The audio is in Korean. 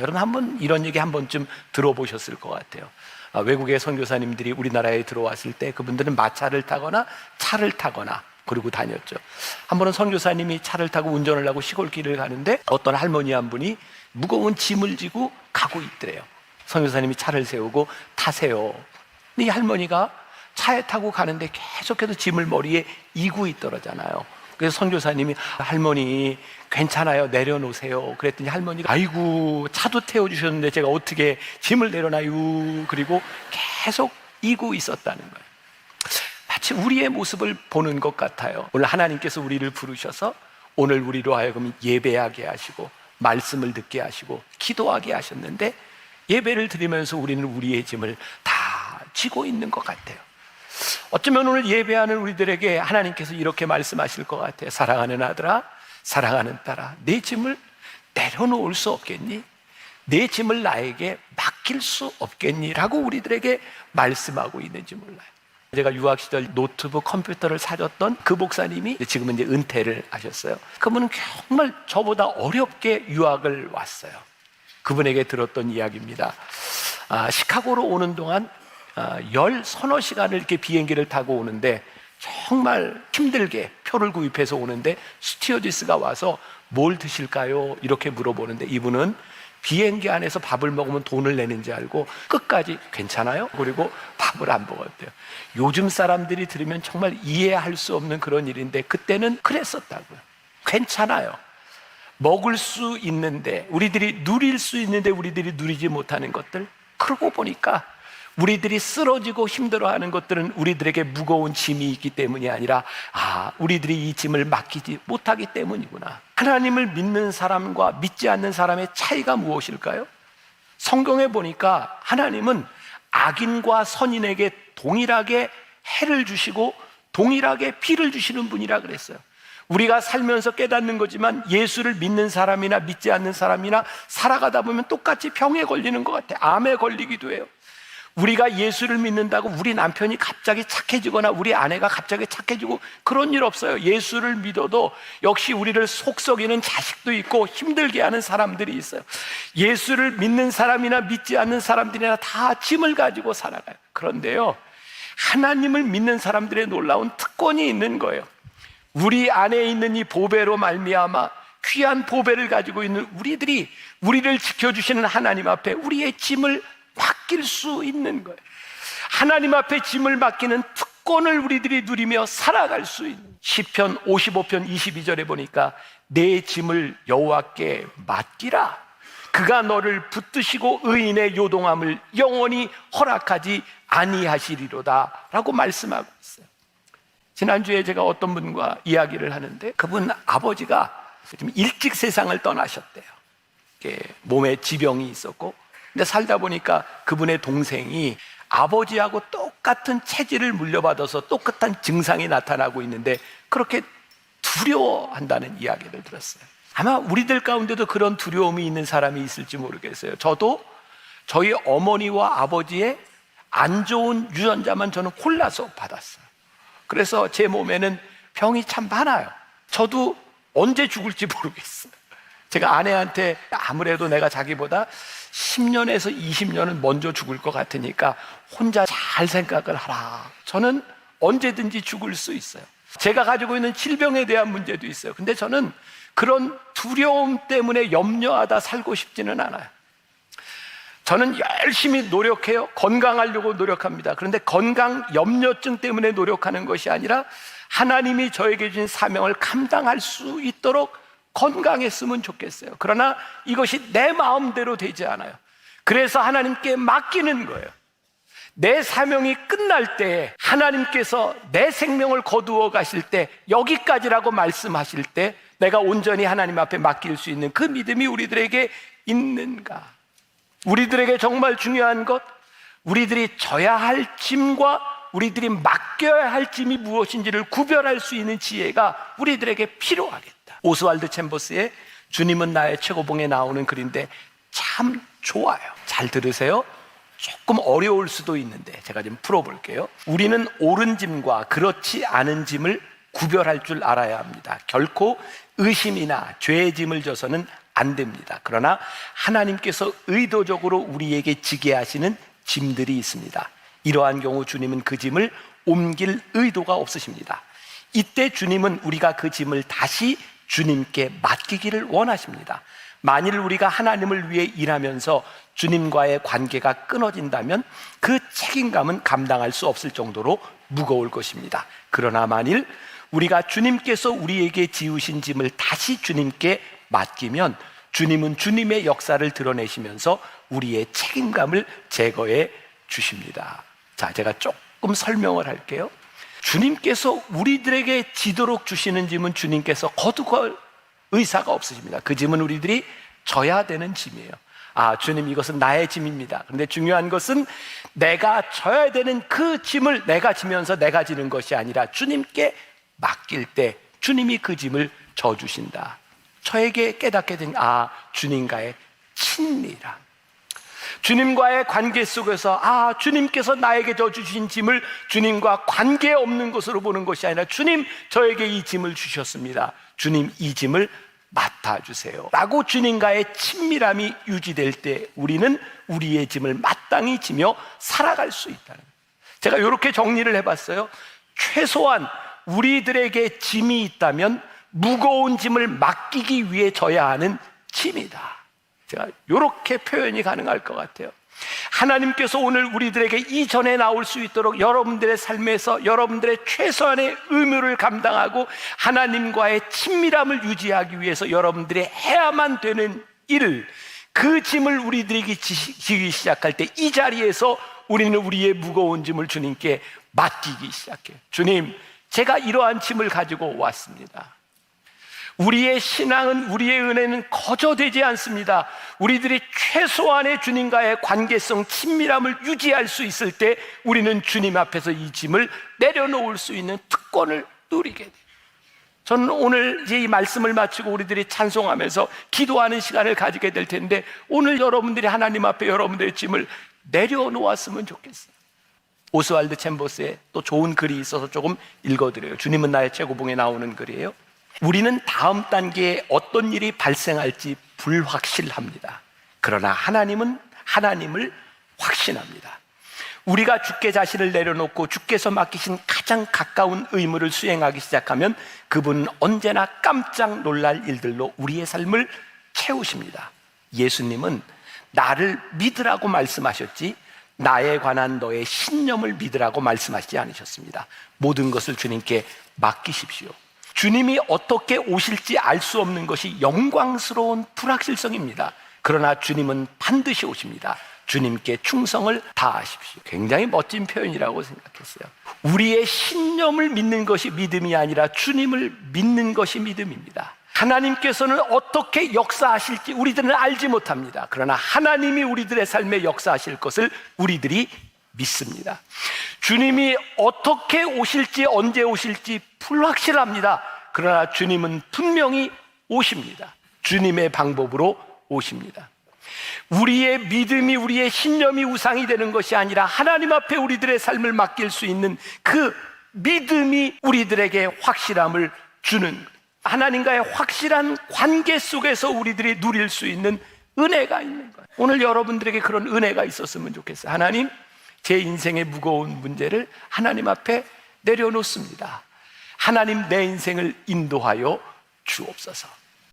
여러분 한번 이런 얘기 한 번쯤 들어보셨을 것 같아요. 외국의 선교사님들이 우리나라에 들어왔을 때 그분들은 마차를 타거나 차를 타거나 그러고 다녔죠. 한 번은 선교사님이 차를 타고 운전을 하고 시골길을 가는데 어떤 할머니 한 분이 무거운 짐을 지고 가고 있더래요. 선교사님이 차를 세우고 타세요. 근데 이 할머니가 차에 타고 가는데 계속해서 짐을 머리에 이고 있더라잖아요. 그래서 선교사님이 할머니 괜찮아요, 내려놓으세요. 그랬더니 할머니가 아이고 차도 태워주셨는데 제가 어떻게 짐을 내려놔요. 그리고 계속 이고 있었다는 거예요. 마치 우리의 모습을 보는 것 같아요. 오늘 하나님께서 우리를 부르셔서 오늘 우리로 하여금 예배하게 하시고 말씀을 듣게 하시고 기도하게 하셨는데 예배를 드리면서 우리는 우리의 짐을 다 지고 있는 것 같아요. 어쩌면 오늘 예배하는 우리들에게 하나님께서 이렇게 말씀하실 것 같아요. 사랑하는 아들아, 사랑하는 딸아, 내 짐을 내려놓을 수 없겠니? 내 짐을 나에게 맡길 수 없겠니? 라고 우리들에게 말씀하고 있는지 몰라요. 제가 유학 시절 노트북 컴퓨터를 사줬던 그 목사님이 지금은 이제 은퇴를 하셨어요. 그분은 정말 저보다 어렵게 유학을 왔어요. 그분에게 들었던 이야기입니다. 시카고로 오는 동안 10서너 시간을 이렇게 비행기를 타고 오는데 정말 힘들게 표를 구입해서 오는데 스튜어디스가 와서 뭘 드실까요? 이렇게 물어보는데 이분은 비행기 안에서 밥을 먹으면 돈을 내는지 알고 끝까지 괜찮아요? 그리고 밥을 안 먹었대요. 요즘 사람들이 들으면 정말 이해할 수 없는 그런 일인데 그때는 그랬었다고요. 괜찮아요. 먹을 수 있는데 우리들이 누릴 수 있는데 우리들이 누리지 못하는 것들, 그러고 보니까 우리들이 쓰러지고 힘들어하는 것들은 우리들에게 무거운 짐이 있기 때문이 아니라 우리들이 이 짐을 맡기지 못하기 때문이구나. 하나님을 믿는 사람과 믿지 않는 사람의 차이가 무엇일까요? 성경에 보니까 하나님은 악인과 선인에게 동일하게 해를 주시고 동일하게 피를 주시는 분이라 그랬어요. 우리가 살면서 깨닫는 거지만 예수를 믿는 사람이나 믿지 않는 사람이나 살아가다 보면 똑같이 병에 걸리는 것 같아요. 암에 걸리기도 해요. 우리가 예수를 믿는다고 우리 남편이 갑자기 착해지거나 우리 아내가 갑자기 착해지고 그런 일 없어요. 예수를 믿어도 역시 우리를 속썩이는 자식도 있고 힘들게 하는 사람들이 있어요. 예수를 믿는 사람이나 믿지 않는 사람들이나 다 짐을 가지고 살아가요. 그런데요, 하나님을 믿는 사람들의 놀라운 특권이 있는 거예요. 우리 안에 있는 이 보배로 말미암아 귀한 보배를 가지고 있는 우리들이 우리를 지켜주시는 하나님 앞에 우리의 짐을 맡길 수 있는 거예요. 하나님 앞에 짐을 맡기는 특권을 우리들이 누리며 살아갈 수 있는. 시편 55편 22절에 보니까 내 짐을 여호와께 맡기라. 그가 너를 붙드시고 의인의 요동함을 영원히 허락하지 아니하시리로다 라고 말씀하고 있어요. 지난주에 제가 어떤 분과 이야기를 하는데 그분 아버지가 좀 일찍 세상을 떠나셨대요. 몸에 지병이 있었고, 근데 살다 보니까 그분의 동생이 아버지하고 똑같은 체질을 물려받아서 똑같은 증상이 나타나고 있는데 그렇게 두려워한다는 이야기를 들었어요. 아마 우리들 가운데도 그런 두려움이 있는 사람이 있을지 모르겠어요. 저도 저희 어머니와 아버지의 안 좋은 유전자만 저는 골라서 받았어요. 그래서 제 몸에는 병이 참 많아요. 저도 언제 죽을지 모르겠어요. 제가 아내한테 아무래도 내가 자기보다 10년에서 20년은 먼저 죽을 것 같으니까 혼자 잘 생각을 하라. 저는 언제든지 죽을 수 있어요. 제가 가지고 있는 질병에 대한 문제도 있어요. 근데 저는 그런 두려움 때문에 염려하다 살고 싶지는 않아요. 저는 열심히 노력해요. 건강하려고 노력합니다. 그런데 건강 염려증 때문에 노력하는 것이 아니라 하나님이 저에게 주신 사명을 감당할 수 있도록 건강했으면 좋겠어요. 그러나 이것이 내 마음대로 되지 않아요. 그래서 하나님께 맡기는 거예요. 내 사명이 끝날 때 하나님께서 내 생명을 거두어 가실 때 여기까지라고 말씀하실 때 내가 온전히 하나님 앞에 맡길 수 있는 그 믿음이 우리들에게 있는가? 우리들에게 정말 중요한 것, 우리들이 져야 할 짐과 우리들이 맡겨야 할 짐이 무엇인지를 구별할 수 있는 지혜가 우리들에게 필요하겠다. 오스왈드 챔버스의 주님은 나의 최고봉에 나오는 글인데 참 좋아요. 잘 들으세요. 조금 어려울 수도 있는데 제가 좀 풀어볼게요. 우리는 옳은 짐과 그렇지 않은 짐을 구별할 줄 알아야 합니다. 결코 의심이나 죄의 짐을 져서는 안 됩니다. 그러나 하나님께서 의도적으로 우리에게 지게 하시는 짐들이 있습니다. 이러한 경우 주님은 그 짐을 옮길 의도가 없으십니다. 이때 주님은 우리가 그 짐을 다시 주님께 맡기기를 원하십니다. 만일 우리가 하나님을 위해 일하면서 주님과의 관계가 끊어진다면 그 책임감은 감당할 수 없을 정도로 무거울 것입니다. 그러나 만일 우리가 주님께서 우리에게 지으신 짐을 다시 주님께 맡기면 주님은 주님의 역사를 드러내시면서 우리의 책임감을 제거해 주십니다. 자, 제가 조금 설명을 할게요. 주님께서 우리들에게 지도록 주시는 짐은 주님께서 거두할 의사가 없으십니다. 그 짐은 우리들이 져야 되는 짐이에요. 아, 주님, 이것은 나의 짐입니다. 그런데 중요한 것은 내가 져야 되는 그 짐을 내가 지면서 내가 지는 것이 아니라 주님께 맡길 때 주님이 그 짐을 져주신다. 저에게 깨닫게 된 주님과의 친밀함, 주님과의 관계 속에서 주님께서 나에게 져주신 짐을 주님과 관계없는 것으로 보는 것이 아니라 주님, 저에게 이 짐을 주셨습니다. 주님, 이 짐을 맡아주세요 라고 주님과의 친밀함이 유지될 때 우리는 우리의 짐을 마땅히 지며 살아갈 수 있다는 거예요. 제가 이렇게 정리를 해봤어요. 최소한 우리들에게 짐이 있다면 무거운 짐을 맡기기 위해 져야 하는 짐이다. 제가 이렇게 표현이 가능할 것 같아요. 하나님께서 오늘 우리들에게 이전에 나올 수 있도록 여러분들의 삶에서 여러분들의 최소한의 의무를 감당하고 하나님과의 친밀함을 유지하기 위해서 여러분들이 해야만 되는 일, 그 짐을 우리들에게 지기 시작할 때 이 자리에서 우리는 우리의 무거운 짐을 주님께 맡기기 시작해요. 주님, 제가 이러한 짐을 가지고 왔습니다. 우리의 신앙은, 우리의 은혜는 거저되지 않습니다. 우리들이 최소한의 주님과의 관계성, 친밀함을 유지할 수 있을 때 우리는 주님 앞에서 이 짐을 내려놓을 수 있는 특권을 누리게 돼요. 저는 오늘 이제 이 말씀을 마치고 우리들이 찬송하면서 기도하는 시간을 가지게 될 텐데 오늘 여러분들이 하나님 앞에 여러분들의 짐을 내려놓았으면 좋겠어요. 오스왈드 챔버스의 또 좋은 글이 있어서 조금 읽어드려요. 주님은 나의 최고봉에 나오는 글이에요. 우리는 다음 단계에 어떤 일이 발생할지 불확실합니다. 그러나 하나님은 하나님을 확신합니다. 우리가 주께 자신을 내려놓고 주께서 맡기신 가장 가까운 의무를 수행하기 시작하면 그분은 언제나 깜짝 놀랄 일들로 우리의 삶을 채우십니다. 예수님은 나를 믿으라고 말씀하셨지 나에 관한 너의 신념을 믿으라고 말씀하시지 않으셨습니다. 모든 것을 주님께 맡기십시오. 주님이 어떻게 오실지 알 수 없는 것이 영광스러운 불확실성입니다. 그러나 주님은 반드시 오십니다. 주님께 충성을 다하십시오. 굉장히 멋진 표현이라고 생각했어요. 우리의 신념을 믿는 것이 믿음이 아니라 주님을 믿는 것이 믿음입니다. 하나님께서는 어떻게 역사하실지 우리들은 알지 못합니다. 그러나 하나님이 우리들의 삶에 역사하실 것을 우리들이 믿습니다. 주님이 어떻게 오실지 언제 오실지 불확실합니다. 그러나 주님은 분명히 오십니다. 주님의 방법으로 오십니다. 우리의 믿음이, 우리의 신념이 우상이 되는 것이 아니라 하나님 앞에 우리들의 삶을 맡길 수 있는 그 믿음이 우리들에게 확실함을 주는, 하나님과의 확실한 관계 속에서 우리들이 누릴 수 있는 은혜가 있는 거예요. 오늘 여러분들에게 그런 은혜가 있었으면 좋겠어요. 하나님, 제 인생의 무거운 문제를 하나님 앞에 내려놓습니다. 하나님, 내 인생을 인도하여 주옵소서.